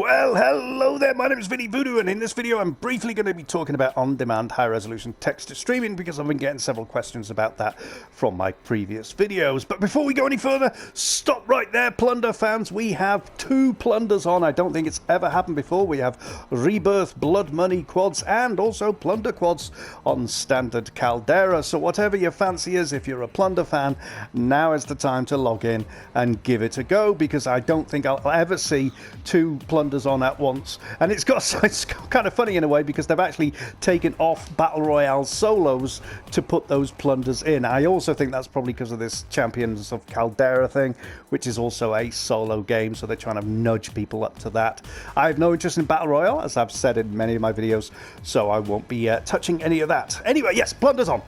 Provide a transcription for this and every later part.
Well, hello there, my name is Vinny Voodoo, and in this video I'm briefly going to be talking about on-demand high-resolution text streaming because I've been getting several questions about that from my previous videos. But before we go any further, stop right there, Plunder fans. We have two Plunders on. I don't think it's ever happened before. We have Rebirth Blood Money quads and also Plunder quads on standard Caldera. So whatever your fancy is, if you're a Plunder fan, now is the time to log in and give it a go, because I don't think I'll ever see two Plunders on at once. And it's kind of funny in a way, because they've actually taken off Battle Royale solos to put those Plunders in. I also think that's probably because of this Champions of Caldera thing, which is also a solo game, so they're trying to nudge people up to that. I have no interest in Battle Royale, as I've said in many of my videos, so I won't be touching any of that. Anyway, yes, Plunders on.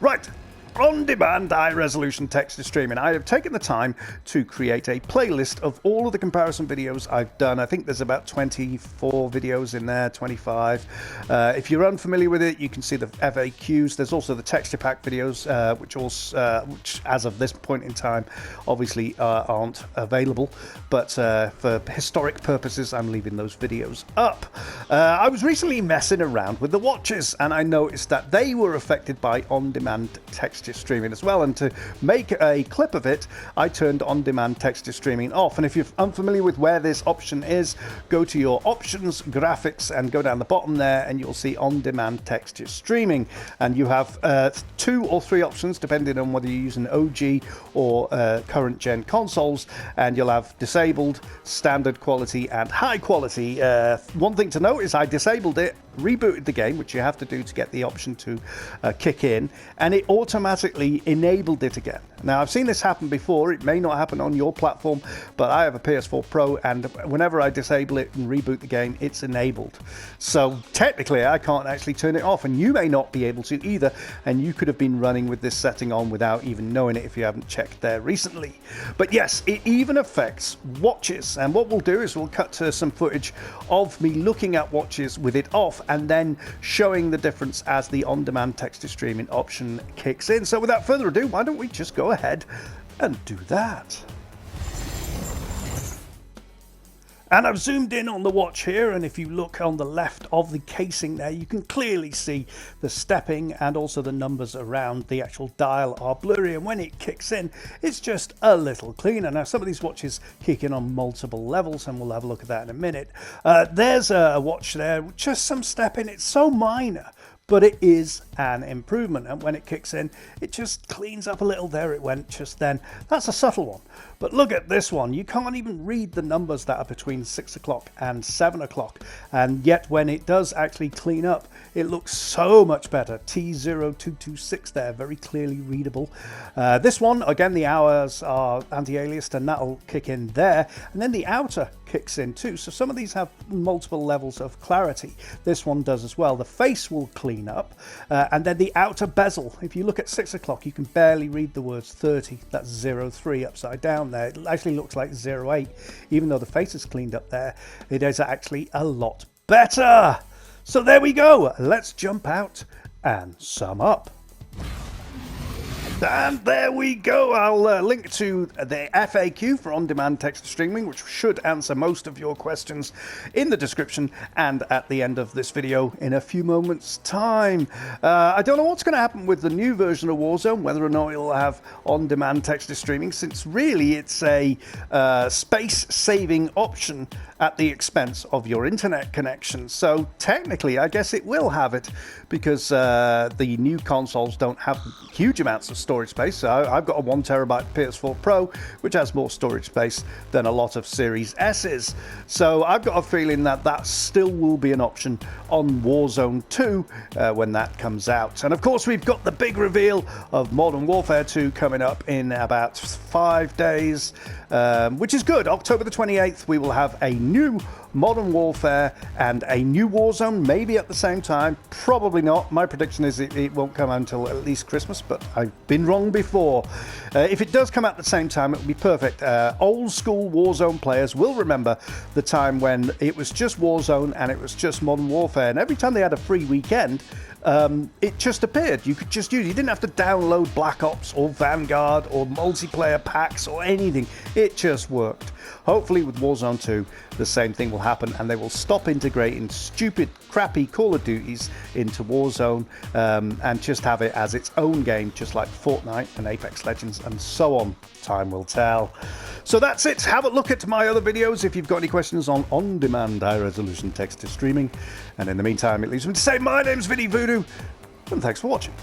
Right. On-demand high-resolution text streaming. I have taken the time to create a playlist of all of the comparison videos I've done. I think there's about 24 videos in there, 25. If you're unfamiliar with it, you can see the FAQs. There's also the texture pack videos, which as of this point in time, obviously aren't available. But for historic purposes, I'm leaving those videos up. I was recently messing around with the watches, and I noticed that they were affected by on-demand text streaming as well, and to make a clip of it, I turned on-demand text streaming off. And if you're unfamiliar with where this option is, go to your options, graphics, and go down the bottom there, and you'll see on-demand text streaming. And you have 2 or 3 options depending on whether you're using OG or current gen consoles, and you'll have disabled, standard quality, and high quality. One thing to note is I disabled it, rebooted the game, which you have to do to get the option to kick in, and it automatically enabled it again. Now, I've seen this happen before. It may not happen on your platform, but I have a PS4 Pro, and whenever I disable it and reboot the game, it's enabled. So technically, I can't actually turn it off, and you may not be able to either, and you could have been running with this setting on without even knowing it if you haven't checked there recently. But yes, it even affects watches, and what we'll do is we'll cut to some footage of me looking at watches with it off and then showing the difference as the on-demand text streaming option kicks in. So without further ado, why don't we just go ahead and do that. And I've zoomed in on the watch here, and if you look on the left of the casing there, you can clearly see the stepping, and also the numbers around the actual dial are blurry, and when it kicks in, it's just a little cleaner. Now, some of these watches kick in on multiple levels, and we'll have a look at that in a minute. There's a watch there, just some stepping. It's so minor, but it is an improvement, and when it kicks in, it just cleans up a little. There it went just then. That's a subtle one. But look at this one. You can't even read the numbers that are between 6 o'clock and 7 o'clock, and yet when it does actually clean up, it looks so much better. T0226 there, very clearly readable. This one, again, the hours are anti-aliased, and that'll kick in there, and then the outer kicks in too. So some of these have multiple levels of clarity. This one does as well. The face will clean up, and then the outer bezel. If you look at 6 o'clock, you can barely read the words 30. That's 03 upside down there. It actually looks like 08. Even though the face is cleaned up there, it is actually a lot better. So there we go. Let's jump out and sum up. And there we go. I'll link to the FAQ for on-demand text streaming, which should answer most of your questions, in the description and at the end of this video in a few moments' time. I don't know what's going to happen with the new version of Warzone, whether or not it'll have on-demand text streaming, since really it's a space-saving option at the expense of your internet connection. So technically, I guess it will have it, because the new consoles don't have huge amounts of storage space. So I've got a 1 terabyte PS4 Pro, which has more storage space than a lot of Series S's. So I've got a feeling that that still will be an option on Warzone 2 when that comes out. And of course, we've got the big reveal of Modern Warfare 2 coming up in about 5 days, which is good. October the 28th, we will have a new Modern Warfare and a new Warzone, maybe at the same time. Probably not. My prediction is it won't come out until at least Christmas, but I've been wrong before. If it does come out at the same time, it will be perfect. Old school Warzone players will remember the time when it was just Warzone and it was just Modern Warfare, and every time they had a free weekend, it just appeared. You could just use it. You didn't have to download Black Ops or Vanguard or multiplayer packs or anything. It just worked. Hopefully with Warzone 2, the same thing will happen, and they will stop integrating stupid, crappy Call of Duties into Warzone and just have it as its own game, just like Fortnite and Apex Legends and so on. Time will tell. So that's it. Have a look at my other videos if you've got any questions on-demand high-resolution text to streaming. And in the meantime, it leaves me to say my name's Vinny Voodoo, and thanks for watching.